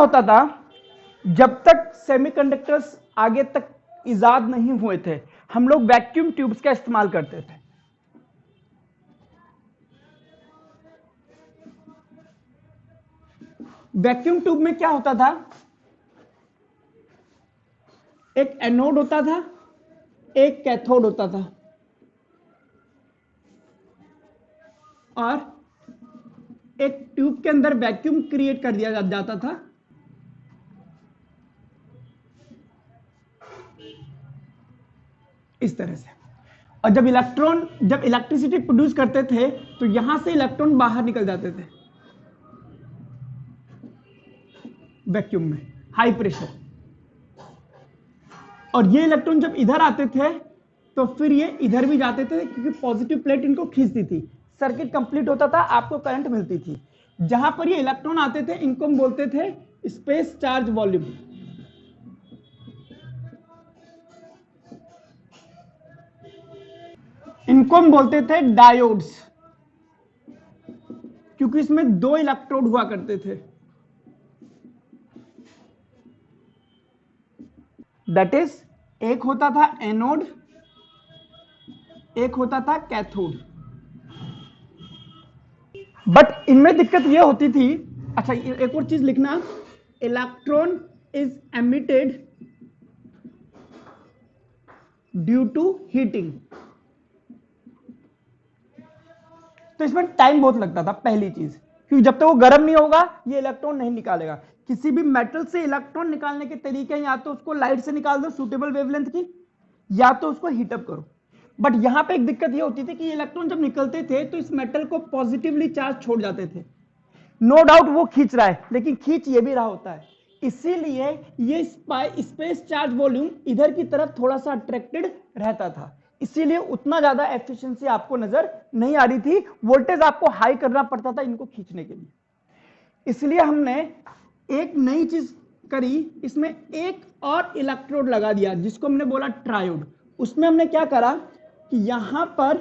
होता था, जब तक सेमीकंडक्टर्स आगे तक इजाद नहीं हुए थे, हम लोग वैक्यूम ट्यूब्स का इस्तेमाल करते थे। वैक्यूम ट्यूब में क्या होता था, एक एनोड होता था, एक कैथोड होता था, और एक ट्यूब के अंदर वैक्यूम क्रिएट कर दिया जाता था। इस तरह से। और जब इलेक्ट्रिसिटी प्रोड्यूस करते थे तो यहां से इलेक्ट्रॉन बाहर निकल जाते थे वैक्यूम में, हाई प्रेशर। और ये इलेक्ट्रॉन जब इधर आते थे तो फिर ये इधर भी जाते थे, क्योंकि पॉजिटिव प्लेट इनको खींचती थी। सर्किट कंप्लीट होता था, आपको करंट मिलती थी। जहां पर ये इलेक्ट्रॉन आते थे इनको हम बोलते थे स्पेस चार्ज वॉल्यूम। इनको हम बोलते थे डायोड्स, क्योंकि इसमें 2 इलेक्ट्रोड हुआ करते थे। दैट इज, एक होता था एनोड, एक होता था कैथोड। बट इनमें दिक्कत यह होती थी, अच्छा एक और चीज लिखना, electron is emitted due to heating. तो इसमें टाइम बहुत लगता था, पहली चीज, क्योंकि जब तक वो गर्म नहीं होगा ये इलेक्ट्रॉन नहीं निकालेगा। किसी भी मेटल से इलेक्ट्रॉन निकालने के तरीके, या तो उसको लाइट से निकाल दो सूटेबल वेवलेंथ की, या तो उसको हीटअप करो। बट यहां पे एक दिक्कत ये होती थी कि इलेक्ट्रॉन जब निकलते थे तो इस मेटल को पॉजिटिवली चार्ज छोड़ जाते थे। नो डाउट वो खींच रहा है, लेकिन खींच ये भी रहा होता है। इसीलिए ये स्पेस चार्ज वॉल्यूम इधर की तरफ थोड़ा सा अट्रैक्टेड रहता था, इसीलिए उतना ज्यादा एफिशिएंसी आपको नजर नहीं आ रही थी। वोल्टेज आपको हाई करना पड़ता था इनको खींचने के लिए। इसलिए हमने एक नई चीज करी, इसमें एक और इलेक्ट्रोड लगा दिया जिसको हमने बोला ट्रायोड। उसमें हमने क्या करा कि यहां पर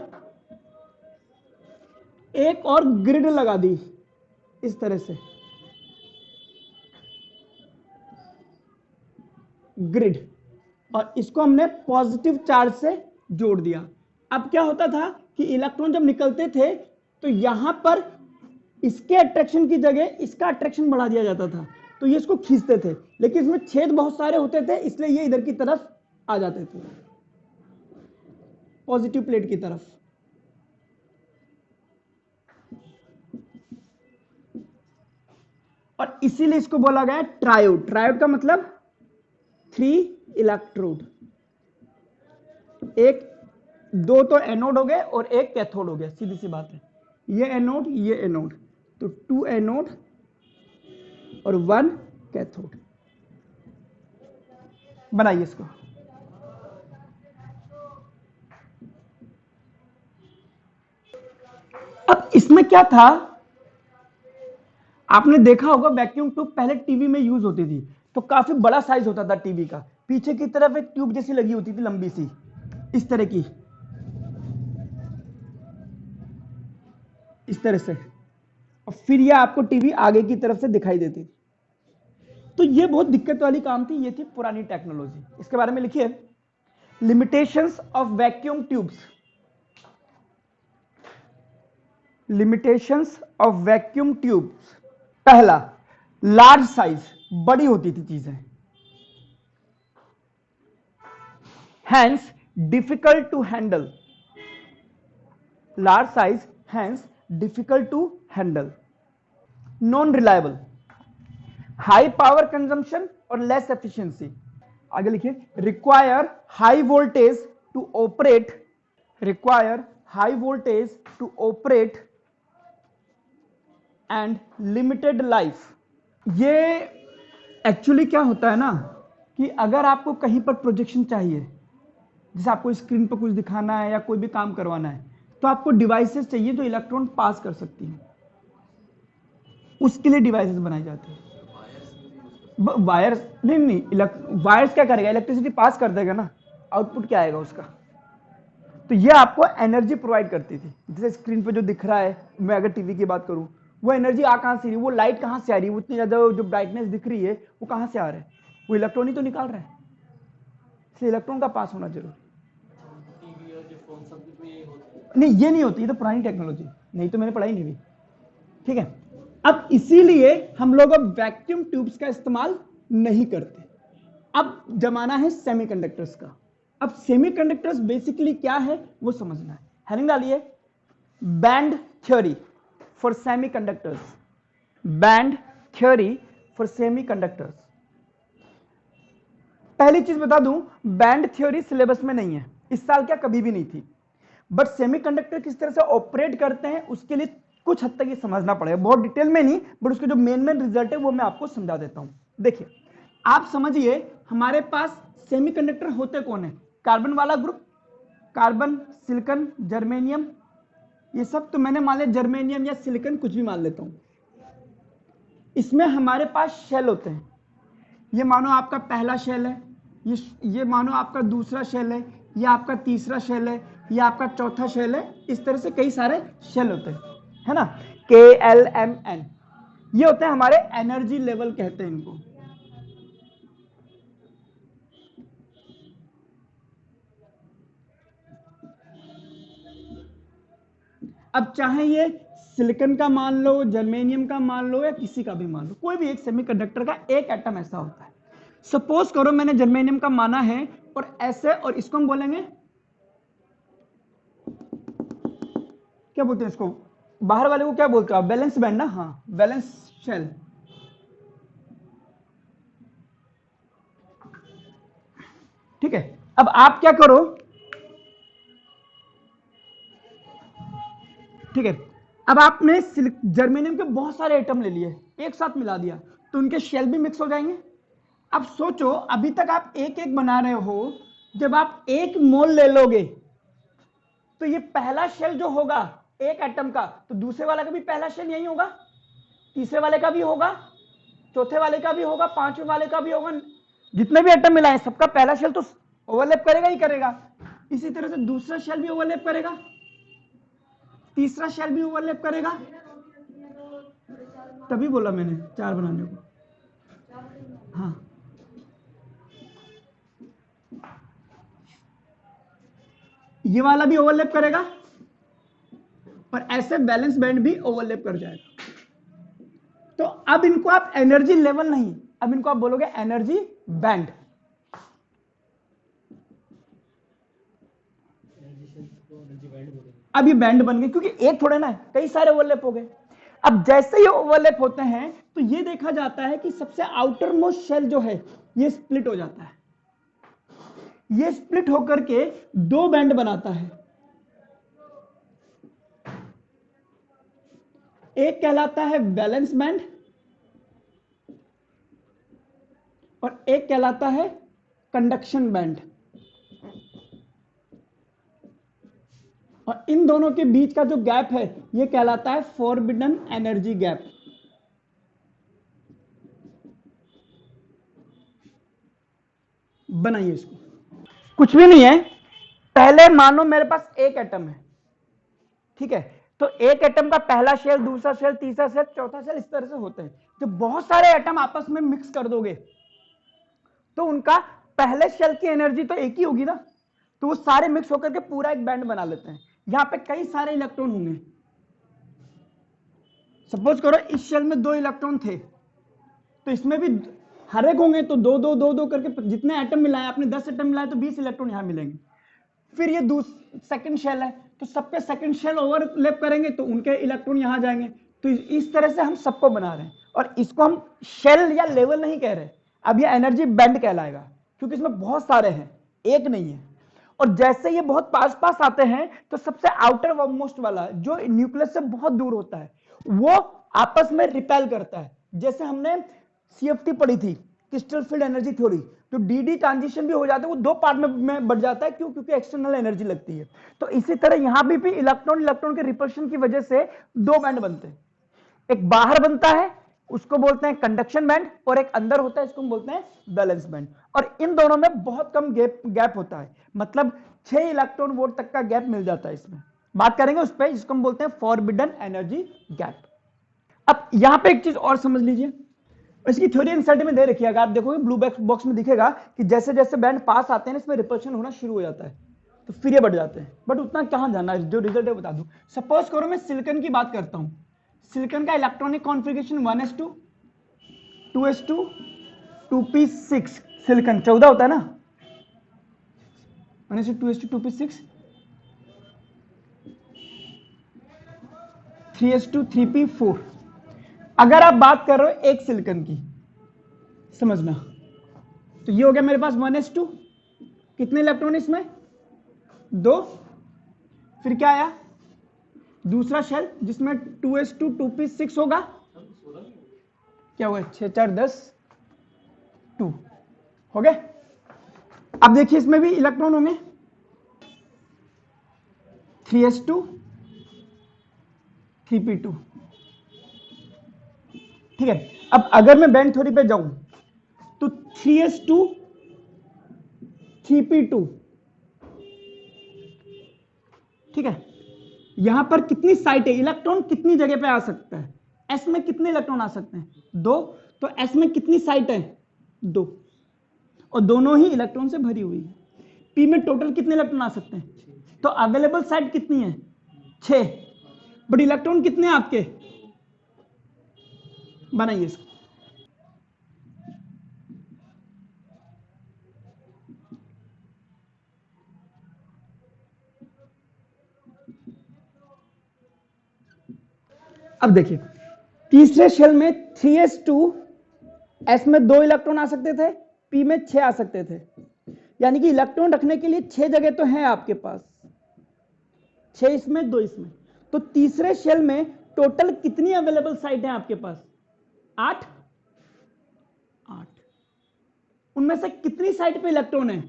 एक और ग्रिड लगा दी इस तरह से, ग्रिड, और इसको हमने पॉजिटिव चार्ज से जोड़ दिया। अब क्या होता था कि इलेक्ट्रॉन जब निकलते थे तो यहां पर इसके अट्रैक्शन की जगह इसका अट्रैक्शन बढ़ा दिया जाता था, तो ये इसको खींचते थे। लेकिन इसमें छेद बहुत सारे होते थे, इसलिए ये इधर की तरफ आ जाते थे, पॉजिटिव प्लेट की तरफ। और इसीलिए इसको बोला गया ट्रायोड। ट्रायोड का मतलब 3 इलेक्ट्रोड, एक 2 तो एनोड हो गए और एक कैथोड हो गया, सीधी सी बात है। ये एनोड, ये एनोड, तो 2 एनोड और 1 कैथोड। बनाइए इसको। अब इसमें क्या था, आपने देखा होगा वैक्यूम ट्यूब पहले टीवी में यूज होती थी, तो काफी बड़ा साइज होता था टीवी का। पीछे की तरफ एक ट्यूब जैसी लगी होती थी, लंबी सी, इस तरह की, इस तरह से, और फिर यह आपको टीवी आगे की तरफ से दिखाई देती थी। तो यह बहुत दिक्कत वाली काम थी, ये थी पुरानी टेक्नोलॉजी। इसके बारे में लिखिए, limitations of vacuum tubes. Limitations of vacuum tubes. पहला, लार्ज साइज, बड़ी होती थी चीजें, hence difficult to handle. Large size, hence difficult to handle. Non reliable, high power consumption और लेस एफिशिएंसी। आगे लिखिए, require high voltage to operate, require high voltage to operate and limited life. ये actually क्या होता है ना, कि अगर आपको कहीं पर प्रोजेक्शन चाहिए, जैसे आपको स्क्रीन पर कुछ दिखाना है या कोई भी काम करवाना है, तो आपको डिवाइसेस चाहिए जो इलेक्ट्रॉन पास कर सकती हैं, उसके लिए डिवाइसेस बनाए जाते हैं। वायर्स नहीं, वायर्स क्या करेगा, इलेक्ट्रिसिटी पास कर देगा ना, आउटपुट क्या आएगा उसका। तो ये आपको एनर्जी प्रोवाइड करती थी, जैसे स्क्रीन पे जो दिख रहा है, मैं अगर टीवी की बात करूं, वो एनर्जी आ कहां से रही है, वो लाइट कहां से आ रही है, उतनी ज्यादा जो ब्राइटनेस दिख रही है वो कहां से आ रहा है, वो इलेक्ट्रॉन ही तो निकाल रहा है, इसलिए इलेक्ट्रॉन का पास होना जरूरी। नहीं ये नहीं होती, ये तो पुरानी टेक्नोलॉजी, नहीं तो मैंने पढ़ाई नहीं हुई, ठीक है। अब इसीलिए हम लोग अब वैक्यूम ट्यूब्स का इस्तेमाल नहीं करते। अब जमाना है सेमीकंडक्टर्स का। अब सेमीकंडक्टर्स बेसिकली क्या है वो समझना है। हेडिंग डालिए, band theory for semiconductors, band theory for semiconductors. पहली चीज बता दूं, बैंड थ्योरी सिलेबस में नहीं है, इस साल क्या कभी भी नहीं थी, बट सेमीकंडक्टर किस तरह से ऑपरेट करते हैं उसके लिए कुछ हद तक ये समझना पड़ेगा, बहुत डिटेल में नहीं, बट उसके जो मेन रिजल्ट है वो मैं आपको समझा देता हूं। देखिए आप समझिए, हमारे पास सेमीकंडक्टर होते कौन है, कार्बन वाला ग्रुप, कार्बन, सिलिकॉन, जर्मेनियम, ये सब तो मैंने मान लिया जर्मेनियम या सिलिकॉन कुछ भी मान लेता हूं। इसमें हमारे पास शेल होते हैं, ये मानो आपका पहला शेल है, ये मानो आपका दूसरा शेल है, ये आपका तीसरा शेल है, ये आपका चौथा शेल है, इस तरह से कई सारे शेल होते हैं, है ना, KLMN, ये होते हैं हमारे एनर्जी लेवल कहते हैं इनको। अब चाहे ये सिलिकॉन का मान लो, जर्मेनियम का मान लो, या किसी का भी मान लो, कोई भी एक सेमीकंडक्टर का एक एटम ऐसा होता है। सपोज करो मैंने जर्मेनियम का माना है और ऐसे, और इसको हम बोलेंगे क्या बोलते हैं इसको, बाहर वाले को क्या बोलते हो आप, वैलेंस बैंड ना, हाँ वैलेंस शेल। ठीक है, अब आप क्या करो, ठीक है, अब आपने जर्मेनियम के बहुत सारे एटम ले लिए, एक साथ मिला दिया, तो उनके शेल भी मिक्स हो जाएंगे। अब सोचो, अभी तक आप एक एक बना रहे हो, जब आप एक मोल ले लोगे तो ये पहला शेल जो होगा एक एटम का, तो दूसरे वाले का भी पहला शेल यही होगा, तीसरे वाले का भी होगा, चौथे वाले का भी होगा, पांचवें वाले का भी होगा, जितने भी एटम मिलाए सबका पहला शेल तो ओवरलैप करेगा ही करेगा। इसी तरह से दूसरा शेल भी ओवरलैप करेगा, तीसरा शेल भी ओवरलैप करेगा, तभी बोला मैंने 4 बनाने को, हाँ ये वाला भी ओवरलैप करेगा, और ऐसे बैलेंस बैंड भी ओवरलैप कर जाएगा। तो अब इनको आप एनर्जी लेवल नहीं, अब इनको आप बोलोगे एनर्जी बैंड। अब ये बैंड बन गए, क्योंकि एक थोड़े ना, कई सारे ओवरलैप हो गए। अब जैसे ये ओवरलैप होते हैं तो ये देखा जाता है कि सबसे आउटर मोस्ट शेल जो है ये स्प्लिट हो जाता है, ये स्प्लिट होकर के 2 बैंड बनाता है, एक कहलाता है वैलेंस बैंड और एक कहलाता है कंडक्शन बैंड, और इन दोनों के बीच का जो गैप है ये कहलाता है फॉरबिडन एनर्जी गैप। बनाइए इसको, कुछ भी नहीं है, पहले मानो मेरे पास एक एटम है, ठीक है, तो एक एटम का पहला शेल, दूसरा शेल, तीसरा शेल, चौथा शेल, इस तरह से होते हैं। जब बहुत सारे एटम आपस में मिक्स कर दोगे तो उनका पहले शेल की एनर्जी तो एक ही होगी ना, तो वो सारे मिक्स होकर के पूरा एक बैंड बना लेते हैं। यहां पे कई सारे इलेक्ट्रॉन होंगे, सपोज करो इस शेल में 2 इलेक्ट्रॉन थे, तो इसमें भी हर एक होंगे, तो 2 2 2 2 करके जितने एटम मिलाए आपने, 10 एटम मिलाए तो 20 इलेक्ट्रॉन यहां मिलेंगे। फिर ये सेकंड शेल है, तो सबके सेकंड शेल ओवरलैप करेंगे तो उनके इलेक्ट्रॉन यहां जाएंगे। तो इस तरह से हम सबको बना रहे हैं, और इसको हम शेल या लेवल नहीं कह रहे, अब ये एनर्जी बैंड कहलाएगा, क्योंकि इसमें बहुत सारे हैं, एक नहीं है। और जैसे ये बहुत पास पास आते हैं तो सबसे आउटर मोस्ट वाला जो न्यूक्लियस से बहुत दूर होता है वो आपस में रिपेल करता है। जैसे हमने CFT पढ़ी थी, क्रिस्टल फील्ड एनर्जी थ्योरी, तो DD ट्रांजिशन भी हो जाता है, वो 2 पार्ट में बढ़ जाता है, क्यों, क्योंकि एक्सटर्नल एनर्जी लगती है। तो इसी तरह यहां भी इलेक्ट्रॉन के रिपल्शन की वजह से 2 बैंड बनते हैं, एक बाहर बनता है उसको बोलते हैं कंडक्शन बैंड, और एक अंदर होता है इसको हम बोलते हैं बैलेंस बैंड, और इन दोनों में बहुत कम गैप होता है, मतलब 6 इलेक्ट्रॉन वोल्ट तक का गैप मिल जाता है। इसमें बात करेंगे उस पर, जिसको हम बोलते हैं फॉरबिडन एनर्जी गैप। अब यहां पे एक चीज और समझ लीजिए, इसकी थ्योरी एनसीईआरटी में दे रखी है, अगर आप देखोगे ब्लू बॉक्स में दिखेगा कि जैसे जैसे बैंड पास आते हैं इसमें रिपल्शन होना शुरू हो जाता है, तो फिर ये बढ़ जाते हैं, बट उतना कहां जाना है, जो रिजल्ट है बता दूं। सपोज करो मैं सिलिकॉन की बात करता हूं, सिलिकॉन का electronic configuration 1s2 2s2 2p6, silicon 14 होता है ना, 1s2 2s2 2p6 3s2 3p4। अगर आप बात कर रहे हो एक सिलिकॉन की, समझना, तो ये हो गया मेरे पास 1s2, कितने इलेक्ट्रॉन इसमें, 2, फिर क्या आया दूसरा शेल जिसमें 2s2 2p6 होगा, क्या हुआ 6 4 10 2 हो गए। अब देखिए इसमें भी इलेक्ट्रॉन होंगे 3s2 3p2, ठीक है। अब अगर मैं बैंड थ्योरी पे जाऊं तो 3s2 3p2, ठीक है, यहां पर कितनी साइट है, इलेक्ट्रॉन कितनी जगह पे आ सकता है, एस में कितने इलेक्ट्रॉन आ सकते हैं, 2, तो एस में कितनी साइट है, 2, और दोनों ही इलेक्ट्रॉन से भरी हुई है। पी में टोटल कितने इलेक्ट्रॉन आ सकते हैं, तो अवेलेबल साइट कितनी है, 6, बट इलेक्ट्रॉन कितने हैं आपके, बनाइए इसको। अब देखिए तीसरे शेल में 3s2, एस में 2 इलेक्ट्रॉन आ सकते थे, पी में 6 आ सकते थे, यानी कि इलेक्ट्रॉन रखने के लिए 6 जगह तो है आपके पास, 6 इसमें 2 इसमें, तो तीसरे शेल में टोटल कितनी अवेलेबल साइट है आपके पास, 8, उनमें से कितनी साइट पे इलेक्ट्रॉन है,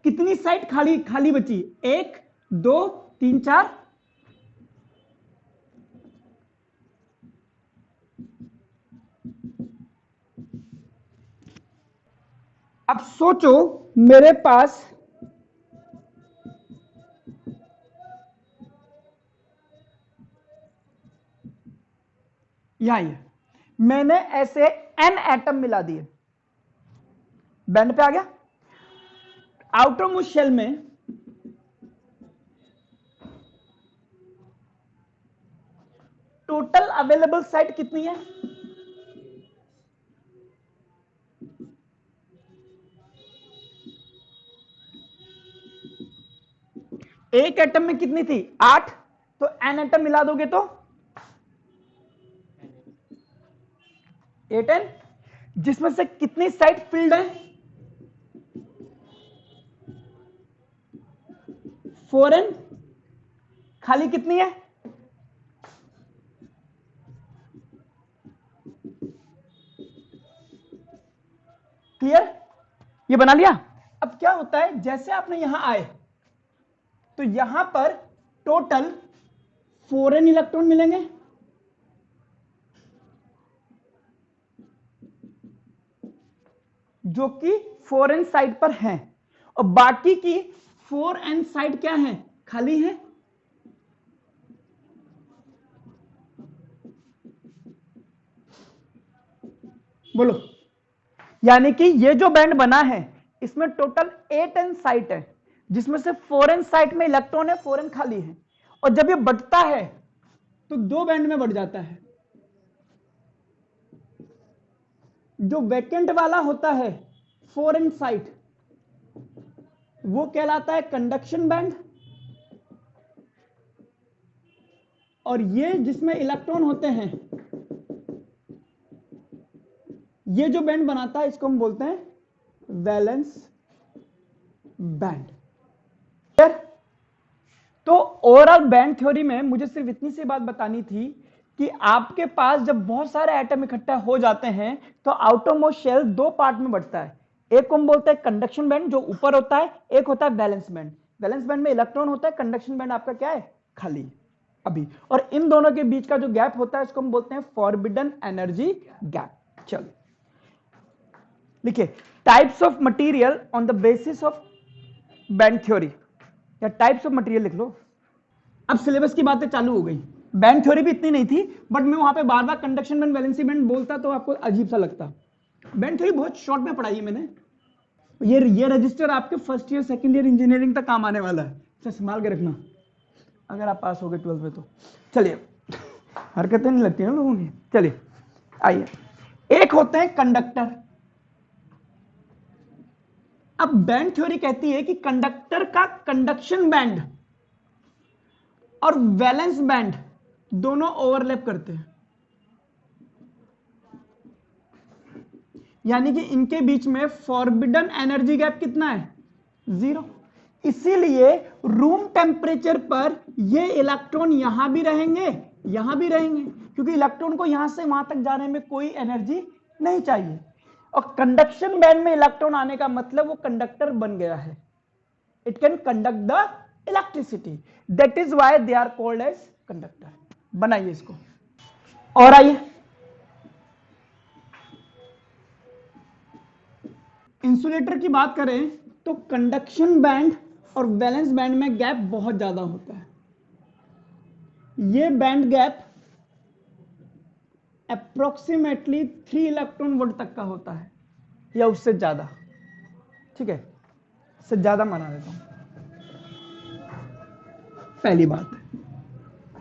कितनी साइट खाली खाली बची, 1 2 3 4, अब सोचो मेरे पास यही है, मैंने ऐसे n एटम मिला दिए, बैंड पे आ गया, आउटर मोस्ट शेल में टोटल अवेलेबल साइट कितनी है, एक एटम में कितनी थी 8, तो n एटम मिला दोगे तो 8n, जिसमें से कितनी साइट फिल्ड है, 4n, खाली कितनी है, क्लियर, ये बना लिया। अब क्या होता है जैसे आपने यहां आए तो यहां पर टोटल 4n इलेक्ट्रॉन मिलेंगे, जो कि 4n साइड पर हैं, और बाकी की 4n साइड क्या है, खाली है, बोलो, यानी कि ये जो बैंड बना है इसमें टोटल 8n साइट है, जिसमें से 4n साइट में इलेक्ट्रॉन है, 4n खाली है, और जब ये बढ़ता है तो 2 बैंड में बढ़ जाता है, जो वैकेंट वाला होता है 4n साइट वो कहलाता है कंडक्शन बैंड, और ये जिसमें इलेक्ट्रॉन होते हैं ये जो बैंड बनाता है इसको हम बोलते हैं वैलेंस बैंड। तो ओवरऑल बैंड थ्योरी में मुझे सिर्फ इतनी सी बात बतानी थी कि आपके पास जब बहुत सारे एटम इकट्ठा हो जाते हैं तो आउटर मोस्ट शेल 2 पार्ट में बढ़ता है, एक को हम बोलते हैं कंडक्शन बैंड जो ऊपर होता है, एक होता है वैलेंस बैंड, वैलेंस बैंड में इलेक्ट्रॉन होता है, कंडक्शन बैंड आपका क्या है, खाली अभी, और इन दोनों के बीच का जो गैप होता है इसको हम बोलते हैं फॉरबिडन एनर्जी गैप। चलो लिखिए types of material on the basis of band theory, या टाइप्स ऑफ मटेरियल लिख लो, अब सिलेबस की बातें चालू हो गई। बैंड थ्योरी भी इतनी नहीं थी, बट मैं वहां पे बार बार कंडक्शन बैंड, वैलेंसी बैंड बोलता तो आपको अजीब सा लगता। बैंड थ्योरी बहुत शॉर्ट में पढ़ाई है मैंने। ये रजिस्टर आपके first year second year engineering तक काम आने वाला है, इसे संभाल के रखना अगर आप पास हो गए 12th में तो। चलिए, हरकतें नहीं लगती ना लोगों की। चलिए आइए, एक होते हैं कंडक्टर। अब बैंड थ्योरी कहती है कि कंडक्टर का कंडक्शन बैंड और वैलेंस बैंड दोनों ओवरलैप करते हैं, यानी कि इनके बीच में फॉरबिडन एनर्जी गैप कितना है? 0। इसीलिए रूम टेम्परेचर पर ये इलेक्ट्रॉन यहां भी रहेंगे, यहां भी रहेंगे, क्योंकि इलेक्ट्रॉन को यहां से वहां तक जाने में कोई एनर्जी नहीं चाहिए। और कंडक्शन बैंड में इलेक्ट्रॉन आने का मतलब वो कंडक्टर बन गया है। It can conduct the electricity, that is why they are called as conductor. बनाइए इसको। और आइए, इंसुलेटर की बात करें तो कंडक्शन बैंड और वैलेंस बैंड में गैप बहुत ज्यादा होता है। ये band gap approximately 3 electron volt तक का होता है या उससे ज्यादा। ठीक है, इससे ज्यादा माना देता हूं, पहली बात।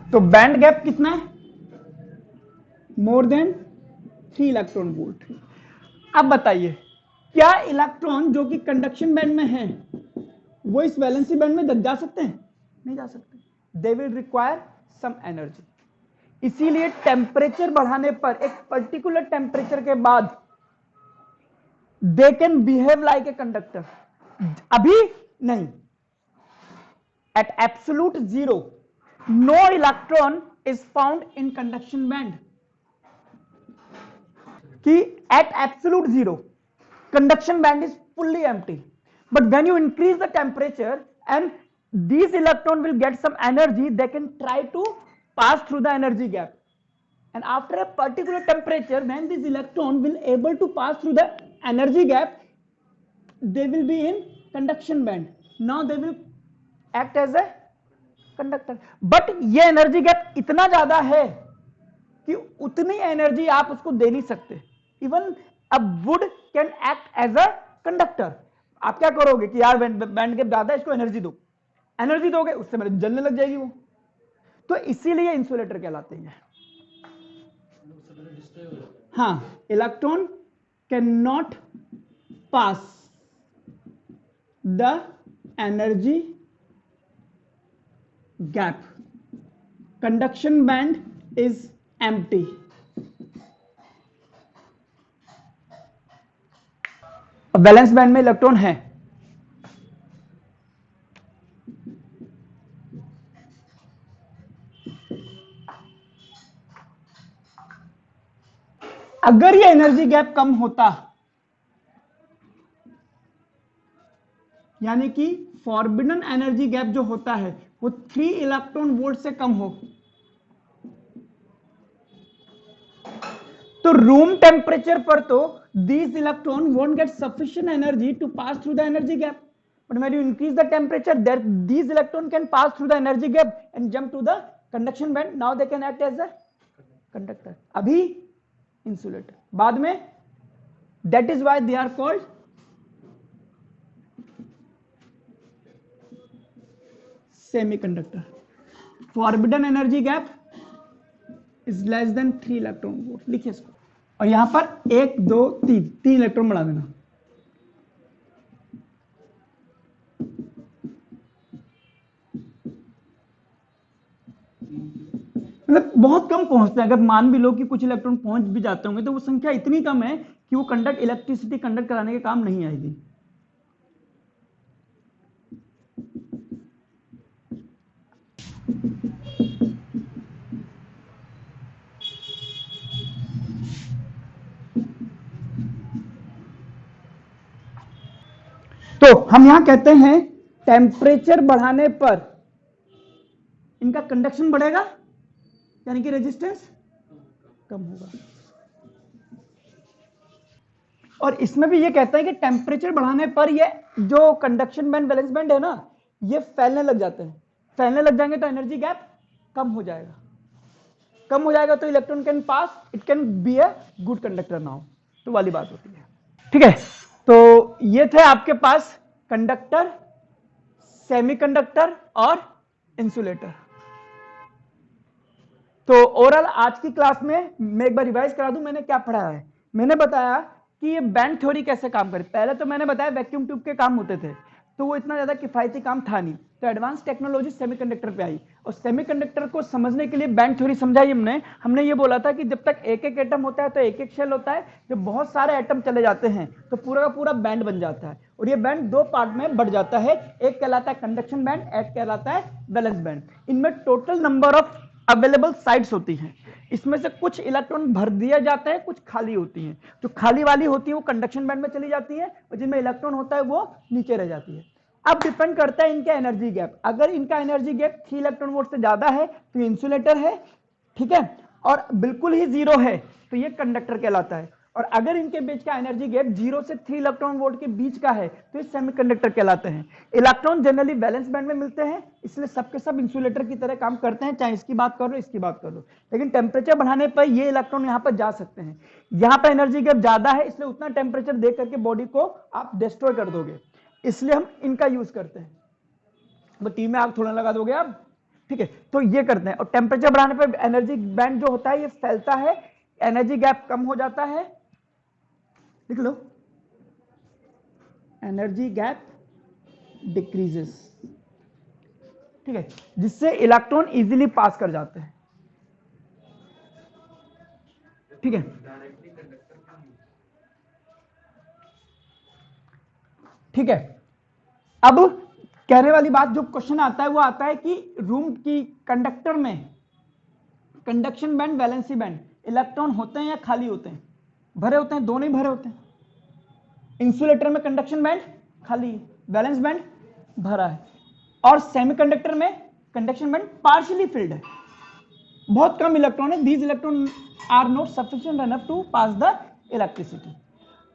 तो बैंड गैप कितना है? More than 3 electron volt. अब बताइए, क्या इलेक्ट्रॉन जो कि कंडक्शन बैंड में है वो इस वैलेंसी बैंड में जा सकते हैं? नहीं जा सकते। They will require some energy. इसीलिए टेम्परेचर बढ़ाने पर, एक पर्टिकुलर टेम्परेचर के बाद they can behave like a conductor. अभी नहीं। At absolute 0 no electron is found in conduction band. कि at absolute 0 conduction band is fully empty, but when you increase the temperature and these electron will get some energy, they can try to pass through the energy gap, and after a particular temperature when this electron will able to pass through the energy gap, they will be in conduction band. Now they will act as a conductor, but ये energy gap इतना ज्यादा है कि उतनी energy आप उसको दे नहीं सकते। Even a wood can act as a conductor. आप क्या करोगे कि यार बैंड गैप ज्यादा है, इसको एनर्जी दो। एनर्जी दोगे उससे मेरे जलने लग जाएगी वो। तो इसीलिए इंसुलेटर कहलाते हैं। हाँ, electron can not pass the energy gap. Conduction band is empty. Valence band में इलेक्ट्रॉन है। अगर ये एनर्जी गैप कम होता, यानी कि फॉरबिडन एनर्जी गैप जो होता है वो 3 इलेक्ट्रॉन वोल्ट से कम हो, तो रूम टेम्परेचर पर तो these electron won't get sufficient energy to pass through the energy gap, but when you increase the temperature there these electron can pass through the energy gap and jump to the conduction band. Now they can act as a conductor. अभी insulator, बाद में that is why they are called semiconductor. Forbidden energy gap is less than 3 electron volt. लिखिए इसको, और यहां पर 1 2 3 electron बढ़ा देना। मतलब बहुत कम पहुंचते हैं। अगर मान भी लो कि कुछ इलेक्ट्रॉन पहुंच भी जाते होंगे तो वो संख्या इतनी कम है कि वो इलेक्ट्रिसिटी कंडक्ट कराने के काम नहीं आएगी। तो हम यहां कहते हैं टेम्परेचर बढ़ाने पर इनका कंडक्शन बढ़ेगा, यानी कि रेजिस्टेंस कम होगा। और इसमें भी ये कहता है कि टेम्परेचर बढ़ाने पर ये जो कंडक्शन बैंड वैलेंस बैंड है ना, ये फैलने लग जाते हैं। फैलने लग जाएंगे तो एनर्जी गैप कम हो जाएगा, कम हो जाएगा तो electron can pass, it can be a good conductor now, तो वाली बात होती है। ठीक है, तो ये थे आपके पास कंडक्टर, सेमीकंडक्टर और इंसुलेटर। तो ओवरऑल आज की क्लास में मैं एक बार रिवाइज करा दूं मैंने क्या पढ़ा है। मैंने बताया कि ये बैंड थ्योरी कैसे काम करे। पहले तो मैंने बताया वैक्यूम ट्यूब के काम होते थे, तो वो इतना ज्यादा किफायती काम था नहीं, तो एडवांस टेक्नोलॉजी सेमीकंडक्टर पे आई, और सेमीकंडक्टर को समझने के लिए बैंड थ्योरी समझाई हमने ये बोला था कि जब तक एक एक एटम होता है तो एक एक शेल होता है, जब बहुत सारे एटम चले जाते हैं तो पूरा का पूरा बैंड बन जाता है, और ये बैंड दो पार्ट में बढ़ जाता है, एक कहलाता है कंडक्शन बैंड, एक कहलाता है वैलेंस बैंड। इनमें total number of available sides होती हैं, इसमें से कुछ इलेक्ट्रॉन भर दिए जाते हैं, कुछ खाली होती हैं, जो खाली वाली होती है वो कंडक्शन बैंड में चली जाती है, और जिनमें इलेक्ट्रॉन होता है वो नीचे रह जाती है। अब डिपेंड करता है इनका एनर्जी गैप, अगर इनका एनर्जी गैप 3 इलेक्ट्रॉन वोल्ट से ज्यादा है तो ये इंसुलेटर है, ठीक है, और बिल्कुल ही जीरो है तो ये कंडक्टर कहलाता है, और अगर इनके बीच का एनर्जी गैप 0 से 3 इलेक्ट्रॉन वोल्ट के बीच का है तो ये सेमीकंडक्टर कहलाते हैं। इलेक्ट्रॉन जनरली वैलेंस बैंड में मिलते हैं, इसलिए सबके सब इंसुलेटर की तरह काम करते हैं, चाहे इसकी बात कर लो इसकी बात कर लो, लेकिन टेम्परेचर बढ़ाने पर ये इलेक्ट्रॉन यहाँ पर जा सकते हैं। यहाँ पर एनर्जी गैप ज्यादा है, इसलिए उतना टेम्परेचर दे करके बॉडी को आप डिस्ट्रॉय कर दोगे, इसलिए हम इनका यूज करते हैं। तो टी में आग थोड़ा लगा दोगे आप, ठीक है, तो ये करते हैं। और टेम्परेचर बढ़ाने पर एनर्जी बैंड जो होता है ये फैलता है, एनर्जी गैप कम हो जाता है, लिख लो, एनर्जी गैप डिक्रीजेस, ठीक है, जिससे इलेक्ट्रॉन इजीली पास कर जाते हैं, ठीक है। ठीक है, अब कहने वाली बात जो क्वेश्चन आता है वो आता है कि रूम की कंडक्टर में conduction band valency band electron होते हैं या खाली होते हैं? भरे होते हैं, दोनों ही भरे होते हैं। इंसुलेटर में कंडक्शन बैंड खाली, वैलेंस बैंड भरा है, और सेमीकंडक्टर में कंडक्शन बैंड पार्शियली फिल्ड है, बहुत कम इलेक्ट्रॉन है, these electron are not sufficient enough to pass the electricity.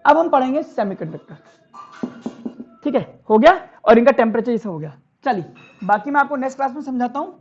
अब हम पढ़ेंगे सेमीकंडक्टर, ठीक है, हो गया, और इनका टेम्परेचर ऐसा हो गया। चलिए बाकी मैं आपको नेक्स्ट क्लास में समझाता हूं।